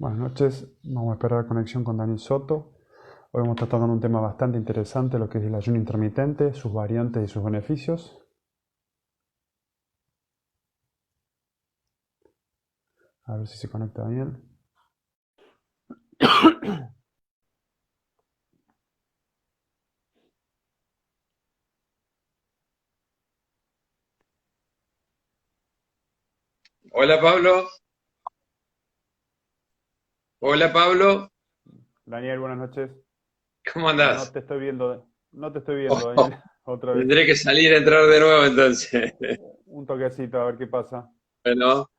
Buenas noches, vamos a esperar la conexión con Daniel Soto. Hoy vamos a estar tocando un tema bastante interesante, lo que es el ayuno intermitente, sus variantes y sus beneficios. A ver si se conecta Daniel. Hola Pablo, hola Pablo, Daniel, buenas noches. ¿cómo No andás? te estoy viendo, no te estoy Oh, viendo, oh, Daniel, otra vez. tendré que salir a entrar de nuevo entonces. Un toquecito, a ver qué pasa. Bueno,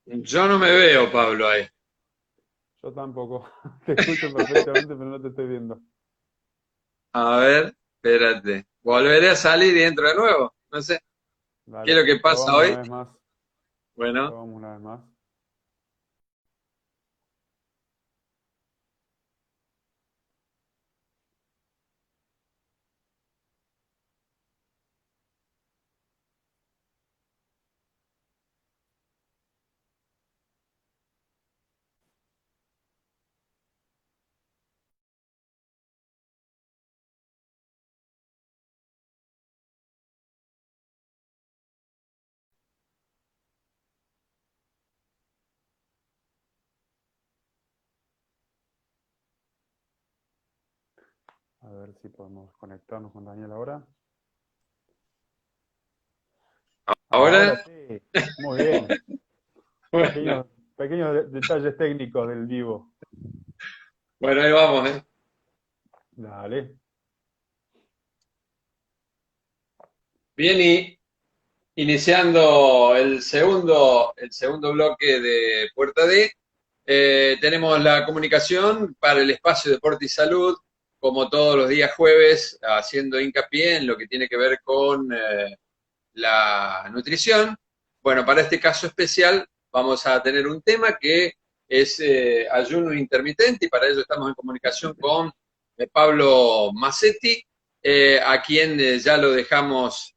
yo no me veo Pablo ahí. Yo tampoco, te escucho perfectamente, pero no te estoy viendo. A ver, espérate. ¿Volveré a salir y entro de nuevo? No sé. ¿Qué es Dale, lo que pasa probamos una hoy? vez más, Bueno, probamos una vez más. A ver si podemos conectarnos con Daniel ahora. Ahora ahora, sí, muy bien. bueno, Pequeños, pequeños detalles técnicos del vivo. bueno, ahí vamos, ¿eh? Dale. Bien, y iniciando el segundo bloque de Puerta D, tenemos la comunicación para el espacio Deporte y Salud, como todos los días jueves, haciendo hincapié en lo que tiene que ver con la nutrición. Bueno, para este caso especial vamos a tener un tema que es ayuno intermitente y para ello estamos en comunicación con Pablo Massetti, a quien ya lo dejamos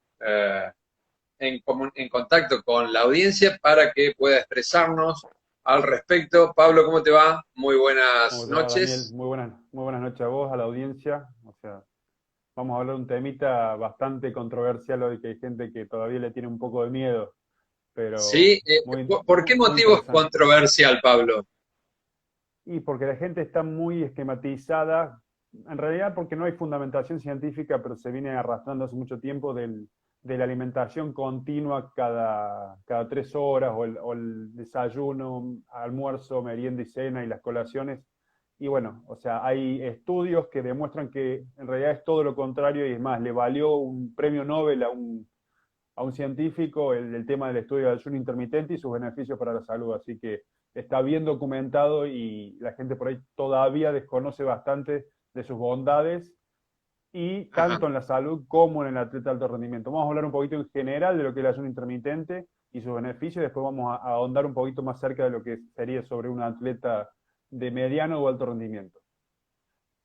en contacto con la audiencia para que pueda expresarnos al respecto. Pablo, ¿cómo te va? Muy buenas ¿Cómo te va, Daniel? noches. Muy buenas noches a vos, a la audiencia. O sea, vamos a hablar de un temita bastante controversial hoy, que hay gente que todavía le tiene un poco de miedo, pero Sí, muy, ¿por qué muy motivo es interesante. controversial, Pablo? Y porque la gente está muy esquematizada, en realidad porque no hay fundamentación científica, pero se viene arrastrando hace mucho tiempo de la alimentación continua cada 3 horas, o el desayuno, almuerzo, merienda y cena y las colaciones. Y bueno, o sea, hay estudios que demuestran que en realidad es todo lo contrario y es más, le valió un premio Nobel a un científico el tema del estudio del ayuno intermitente y sus beneficios para la salud. Así que está bien documentado y la gente por ahí todavía desconoce bastante de sus bondades y Ajá. tanto en la salud como en el atleta de alto rendimiento. Vamos a hablar un poquito en general de lo que es el ayuno intermitente y sus beneficios, después vamos a ahondar un poquito más cerca de lo que sería sobre un atleta de mediano o alto rendimiento.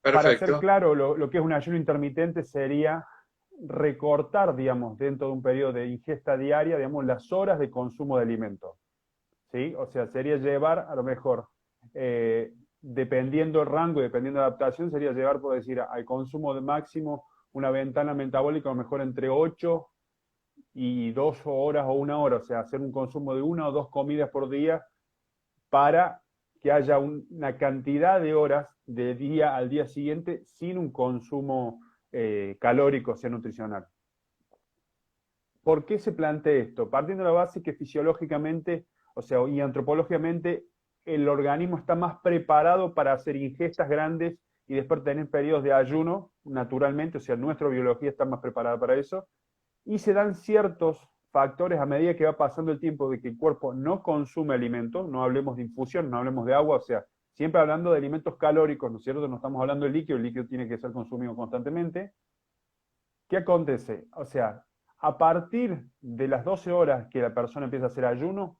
Para ser Perfecto. claro, lo que es un ayuno intermitente sería recortar, digamos, dentro de un periodo de ingesta diaria, digamos, las horas de consumo de alimentos. ¿Sí? O sea, sería llevar, a lo mejor, dependiendo el rango y dependiendo de la adaptación, sería llevar, por decir, al consumo de máximo una ventana metabólica, a lo mejor entre 8 y 2 horas o 1 hora, o sea, hacer un consumo de 1 o 2 comidas por día para que haya una cantidad de horas de día al día siguiente sin un consumo calórico, o sea, nutricional. ¿Por qué se plantea esto? Partiendo de la base que fisiológicamente, o sea, y antropológicamente, el organismo está más preparado para hacer ingestas grandes y después tener periodos de ayuno naturalmente, o sea, nuestra biología está más preparada para eso, y se dan ciertos factores a medida que va pasando el tiempo de que el cuerpo no consume alimentos, no hablemos de infusión, no hablemos de agua, o sea, siempre hablando de alimentos calóricos, ¿no es cierto? No estamos hablando de líquido, el líquido tiene que ser consumido constantemente. ¿Qué acontece? O sea, a partir de las 12 horas que la persona empieza a hacer ayuno,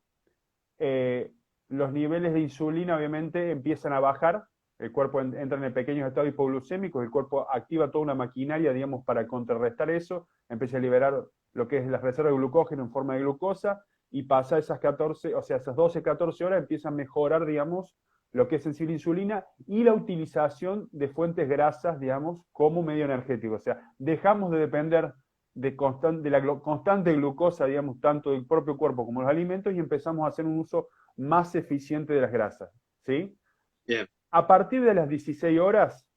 los niveles de insulina obviamente empiezan a bajar, el cuerpo entra en el pequeño estado hipoglucémico, el cuerpo activa toda una maquinaria, digamos, para contrarrestar eso, empieza a liberar lo que es la reserva de glucógeno en forma de glucosa, y pasa esas 14, o sea, esas 12, 14 horas empieza a mejorar, digamos, lo que es sensible insulina y la utilización de fuentes grasas, digamos, como medio energético. O sea, dejamos de depender de la constante glucosa, digamos, tanto del propio cuerpo como los alimentos, y empezamos a hacer un uso más eficiente de las grasas, ¿sí? Bien. A partir de las 16 horas,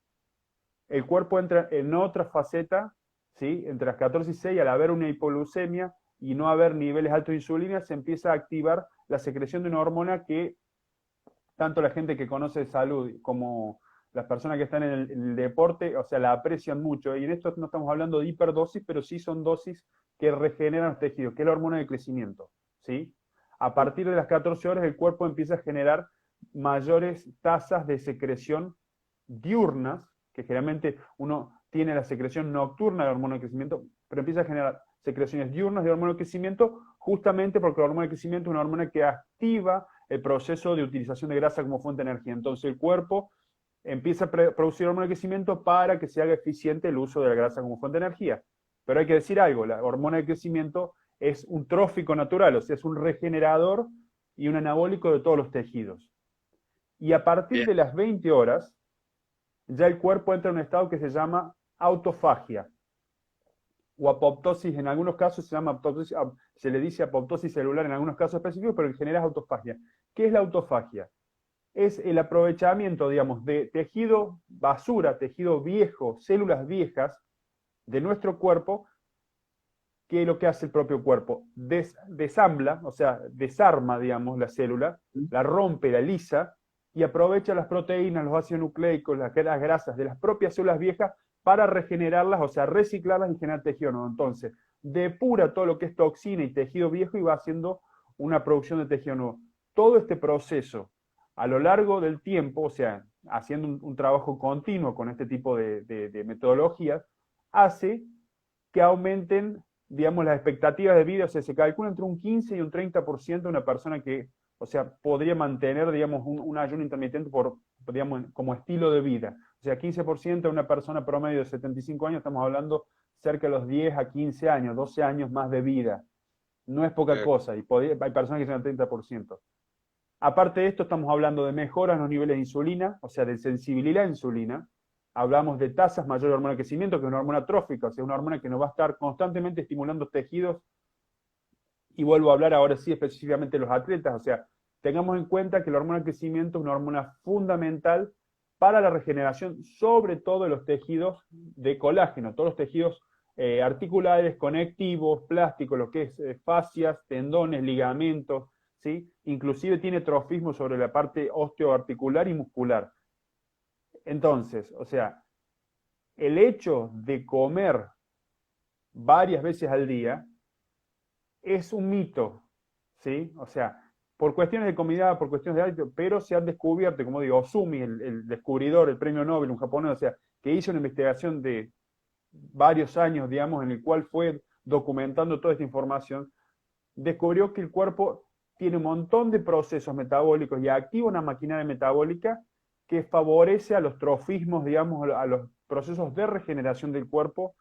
el cuerpo entra en otra faceta, ¿sí? Entre las 14 y 6, al haber una hipoglucemia y no haber niveles altos de insulina, se empieza a activar la secreción de una hormona que tanto la gente que conoce de salud como las personas que están en el deporte, o sea, la aprecian mucho. Y en esto no estamos hablando de hiperdosis, pero sí son dosis que regeneran los tejidos, que es la hormona de crecimiento, ¿sí? A partir de las 14 horas el cuerpo empieza a generar mayores tasas de secreción diurnas, que generalmente uno tiene la secreción nocturna de la hormona de crecimiento, pero empieza a generar secreciones diurnas de hormona de crecimiento, justamente porque la hormona de crecimiento es una hormona que activa el proceso de utilización de grasa como fuente de energía. Entonces el cuerpo empieza a producir hormona de crecimiento para que se haga eficiente el uso de la grasa como fuente de energía. Pero hay que decir algo, la hormona de crecimiento es un trófico natural, o sea, es un regenerador y un anabólico de todos los tejidos. Y a partir Bien. de las 20 horas, ya el cuerpo entra en un estado que se llama autofagia o apoptosis. En algunos casos se llama apoptosis, se le dice apoptosis celular en algunos casos específicos, pero en general es autofagia. ¿Qué es la autofagia? Es el aprovechamiento, digamos, de tejido basura, tejido viejo, células viejas de nuestro cuerpo, que es lo que hace el propio cuerpo. Desambla, o sea, desarma, digamos, la célula, la rompe, la lisa, y aprovecha las proteínas, los ácidos nucleicos, las grasas de las propias células viejas para regenerarlas, o sea, reciclarlas y generar tejido nuevo. Entonces, depura todo lo que es toxina y tejido viejo y va haciendo una producción de tejido nuevo. Todo este proceso, a lo largo del tiempo, o sea, haciendo un trabajo continuo con este tipo de metodologías, hace que aumenten, digamos, las expectativas de vida. O sea, se calcula entre un 15 y un 30% de una persona que, o sea, podría mantener, digamos, un ayuno intermitente por, digamos, como estilo de vida. O sea, 15% de una persona promedio de 75 años, estamos hablando cerca de los 10 a 15 años, 12 años más de vida. No es poca cosa, y hay personas que llegan al 30%. Aparte de esto, estamos hablando de mejoras en los niveles de insulina, o sea, de sensibilidad a insulina. Hablamos de tasas mayores de hormona de crecimiento, que es una hormona trófica, o sea, una hormona que nos va a estar constantemente estimulando tejidos. Y vuelvo a hablar ahora sí específicamente de los atletas, o sea, tengamos en cuenta que la hormona de crecimiento es una hormona fundamental para la regeneración, sobre todo de los tejidos de colágeno, todos los tejidos articulares, conectivos, plásticos, lo que es fascias, tendones, ligamentos, ¿sí? Inclusive tiene trofismo sobre la parte osteoarticular y muscular. Entonces, o sea, el hecho de comer varias veces al día es un mito, ¿sí? O sea, por cuestiones de comida, por cuestiones de hábito, pero se han descubierto, como digo, Osumi, el descubridor, el premio Nobel, un japonés, o sea, que hizo una investigación de varios años, digamos, en el cual fue documentando toda esta información, descubrió que el cuerpo tiene un montón de procesos metabólicos y activa una maquinaria metabólica que favorece a los trofismos, digamos, a los procesos de regeneración del cuerpo,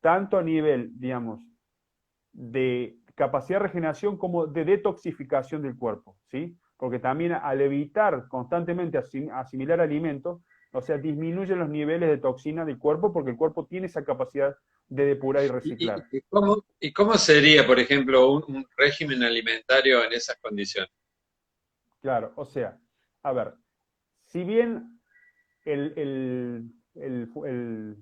tanto a nivel, digamos, de capacidad de regeneración como de detoxificación del cuerpo, ¿sí? Porque también al evitar constantemente asimilar alimentos, o sea, disminuyen los niveles de toxina del cuerpo porque el cuerpo tiene esa capacidad de depurar y reciclar. Y cómo sería, por ejemplo, un régimen alimentario en esas condiciones? Claro, o sea, a ver, si bien el, el,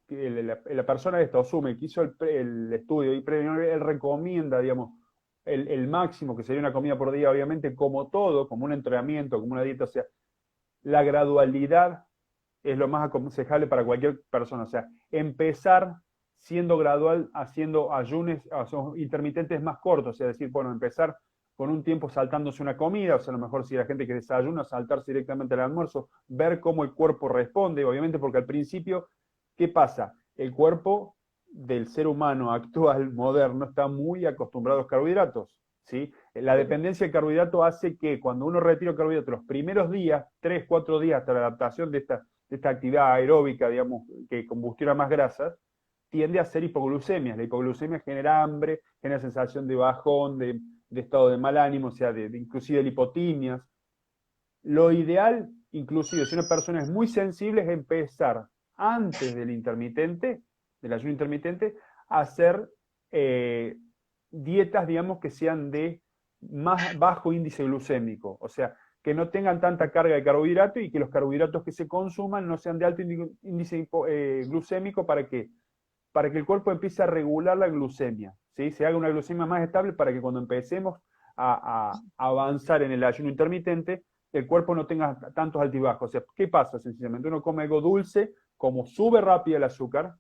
la persona de esto asume que hizo el estudio y él recomienda, digamos, el máximo, que sería una comida por día, obviamente, como todo, como un entrenamiento, como una dieta, o sea, la gradualidad es lo más aconsejable para cualquier persona. O sea, empezar siendo gradual, haciendo ayunos, intermitentes más cortos, es decir, bueno, empezar con un tiempo saltándose una comida, o sea, a lo mejor si la gente que desayuna, saltarse directamente al almuerzo, ver cómo el cuerpo responde, obviamente porque al principio, ¿qué pasa? El cuerpo del ser humano actual, moderno, está muy acostumbrado a los carbohidratos, ¿sí? La dependencia del carbohidrato hace que cuando uno retira el carbohidrato los primeros días, 3, 4 días hasta la adaptación de esta actividad aeróbica, digamos, que combustiona más grasas, tiende a ser hipoglucemia. La hipoglucemia genera hambre, genera sensación de bajón, de estado de mal ánimo, o sea, inclusive de lipotimias. Lo ideal, inclusive si una persona es muy sensible, es empezar antes del intermitente, del ayuno intermitente, a hacer dietas, digamos, que sean de más bajo índice glucémico. O sea, que no tengan tanta carga de carbohidrato y que los carbohidratos que se consuman no sean de alto índice glucémico para que el cuerpo empiece a regular la glucemia, ¿sí? Se haga una glucemia más estable para que cuando empecemos a avanzar en el ayuno intermitente, el cuerpo no tenga tantos altibajos. O sea, ¿qué pasa? Sencillamente uno come algo dulce, como sube rápido el azúcar,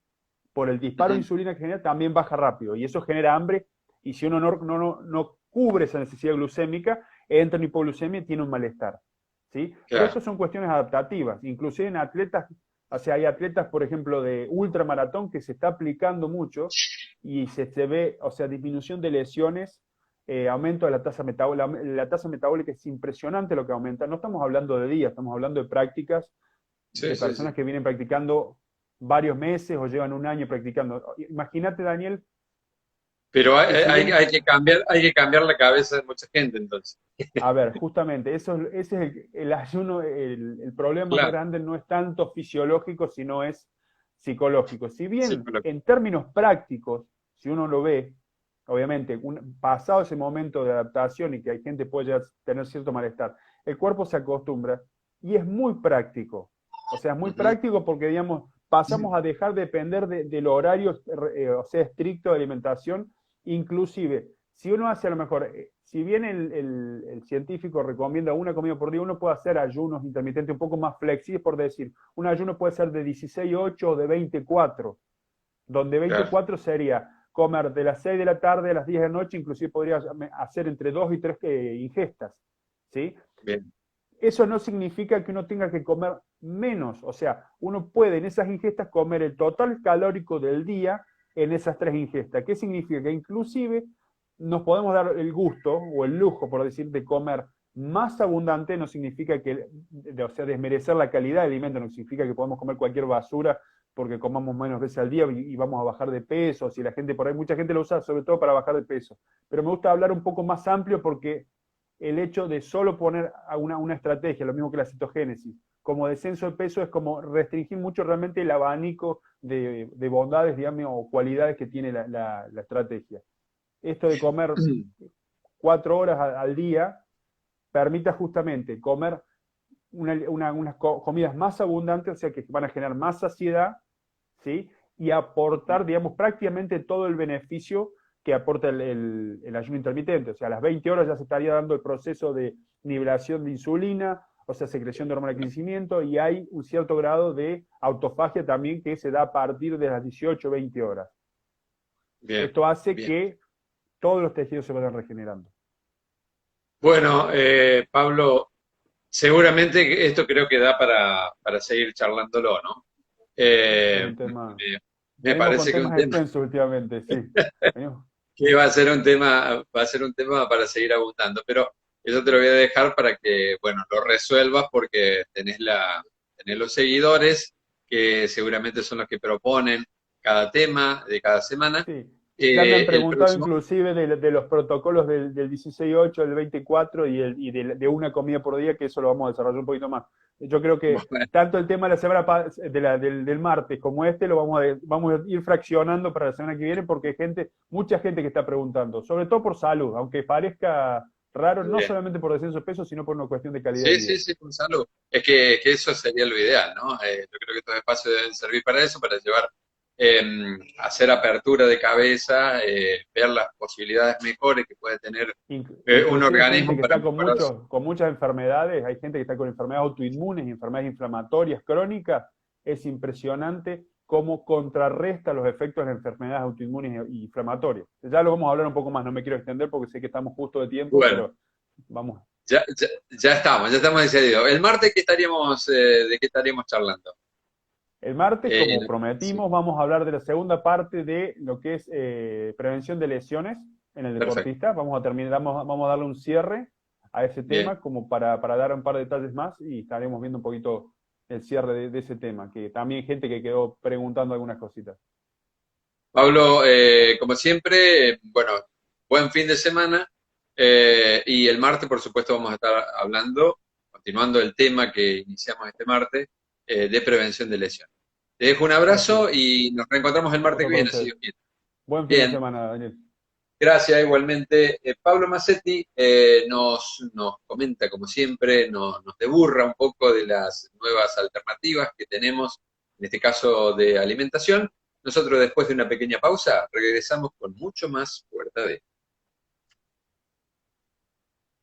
por el disparo de insulina que genera, también baja rápido, y eso genera hambre, y si uno no cubre esa necesidad glucémica, entra en hipoglucemia y tiene un malestar, ¿sí? Pero eso son cuestiones adaptativas, inclusive en atletas. O sea, hay atletas, por ejemplo, de ultramaratón que se está aplicando mucho y se ve, o sea, disminución de lesiones, aumento de la tasa metabólica. La tasa metabólica es impresionante lo que aumenta. No estamos hablando de días, estamos hablando de prácticas de personas que vienen practicando varios meses o llevan un año practicando. Imagínate, Daniel. Pero hay que cambiar la cabeza de mucha gente entonces. A ver, justamente, ese es el ayuno, el problema más grande no es tanto fisiológico, sino es psicológico. Si bien en términos prácticos, si uno lo ve, obviamente, pasado ese momento de adaptación y que hay gente que puede llegar a tener cierto malestar, el cuerpo se acostumbra y es muy práctico. O sea, es muy práctico porque, digamos, pasamos a dejar de depender del horario, o sea, estricto de alimentación. Inclusive, si uno hace a lo mejor, si bien el científico recomienda una comida por día, uno puede hacer ayunos intermitentes un poco más flexibles, por decir, un ayuno puede ser de 16-8 o de 24, donde 24 sería comer de las 6 de la tarde a las 10 de la noche, inclusive podría hacer entre 2 y 3 ingestas, ¿sí? Bien. Eso no significa que uno tenga que comer menos, o sea, uno puede en esas ingestas comer el total calórico del día en esas 3 ingestas. ¿Qué significa? Que inclusive nos podemos dar el gusto o el lujo, por decir, de comer más abundante. No significa que, o sea, desmerecer la calidad del alimento, no significa que podemos comer cualquier basura porque comamos menos veces al día y vamos a bajar de peso. Si la gente, por ahí mucha gente lo usa sobre todo para bajar de peso. Pero me gusta hablar un poco más amplio porque el hecho de solo poner una estrategia, lo mismo que la cetogénesis, como descenso de peso, es como restringir mucho realmente el abanico de bondades, digamos, o cualidades que tiene la estrategia. Esto de comer 4 horas al día permite justamente comer unas comidas más abundantes, o sea, que van a generar más saciedad, ¿sí? Y aportar, digamos, prácticamente todo el beneficio que aporta el ayuno intermitente. O sea, a las 20 horas ya se estaría dando el proceso de nivelación de insulina, o sea, secreción de hormona de crecimiento, y hay un cierto grado de autofagia también que se da a partir de las 18 o 20 horas. Bien, esto hace que todos los tejidos se vayan regenerando. Bueno, Pablo, seguramente esto creo que da para seguir charlándolo, ¿no? Me parece que un tema últimamente, sí. Que va a ser un tema para seguir abundando, pero eso te lo voy a dejar para que, bueno, lo resuelvas porque tenés los seguidores que seguramente son los que proponen cada tema de cada semana. Sí. Ya me han preguntado inclusive de los protocolos del 16-8, del 24 y de una comida por día, que eso lo vamos a desarrollar un poquito más. Yo creo que tanto el tema de la semana del martes como lo vamos a ir fraccionando para la semana que viene, porque hay mucha gente que está preguntando, sobre todo por salud, aunque parezca raro, no solamente por descenso de peso, sino por una cuestión de calidad de vida. Sí, por salud. Es que eso sería lo ideal, ¿no? Yo creo que estos espacios deben servir para eso, para llevar hacer apertura de cabeza, ver las posibilidades mejores que puede tener un organismo. Gente que está con muchas enfermedades, hay gente que está con enfermedades autoinmunes y enfermedades inflamatorias crónicas, es impresionante cómo contrarresta los efectos de las enfermedades autoinmunes y inflamatorias. Ya lo vamos a hablar un poco más, no me quiero extender porque sé que estamos justo de tiempo, Bueno, pero vamos. ya estamos decididos. El martes, ¿de qué estaríamos charlando? El martes, como Sí, prometimos, vamos a hablar de la segunda parte de lo que es prevención de lesiones en el perfecto. deportista. Vamos a darle un cierre a ese Bien. tema como para dar un par de detalles más y estaremos viendo un poquito el cierre de ese tema, que también gente que quedó preguntando algunas cositas. Pablo, como siempre, bueno, buen fin de semana. Y el martes, por supuesto, vamos a estar hablando, continuando el tema que iniciamos este martes, de prevención de lesiones. Te dejo un Así abrazo es. y nos reencontramos el martes Otro que para viene, si usted. Dios quiere. Buen fin de Bien, semana, Daniel. gracias igualmente. Pablo Massetti nos comenta, como siempre, nos deburra un poco de las nuevas alternativas que tenemos, en este caso de alimentación. Nosotros, después de una pequeña pausa, regresamos con mucho más Puerta de.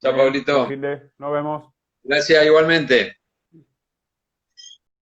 Chao, Bien, buen Pablito. fin de. Nos vemos. Gracias igualmente.